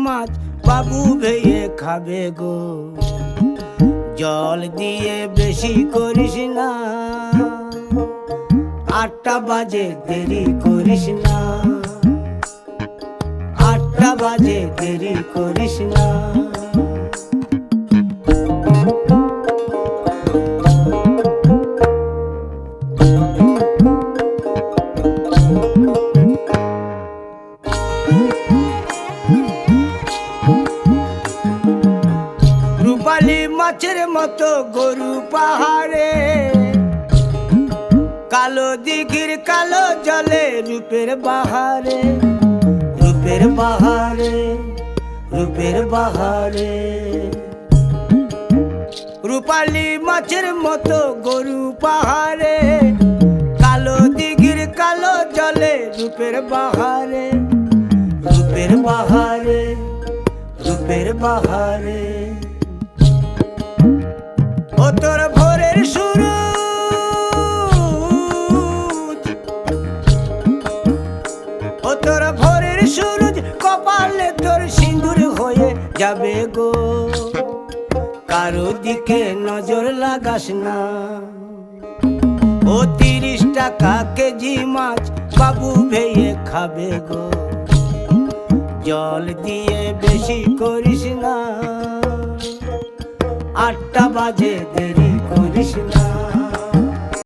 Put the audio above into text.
মাছ বাবু ভেয়ে খাবে গো। জল দিয়ে বেশি করিস না, 8টা বাজে দেরি করিস না, 8টা বাজে দেরি করিস না। রূপালী মাছের মতো গরু পাহাড়ে, কালো দিঘির কালো জলে রূপের বাহারে, রূপের বাহারে, রূপের বাহারে। রূপালী মাছের মতো গরু পাহাড়ে, কালো দিঘির কালো জলে রূপের বাহারে, রূপের বাহারে, রূপের বাহারে। ও তোর ভোরের সুরুজ, ও তোর ভোরের সুরুজ, কপালে তোর সিঁদুর হয়ে যাবে গো। কারো দিকে নজর লাগাস না, ও 30 টাকা কেজি মাছ বাবু ভেয়ে খাবে গো। জল দিয়ে বেশি করিস না, 8টা বাজে দেরি করিস না।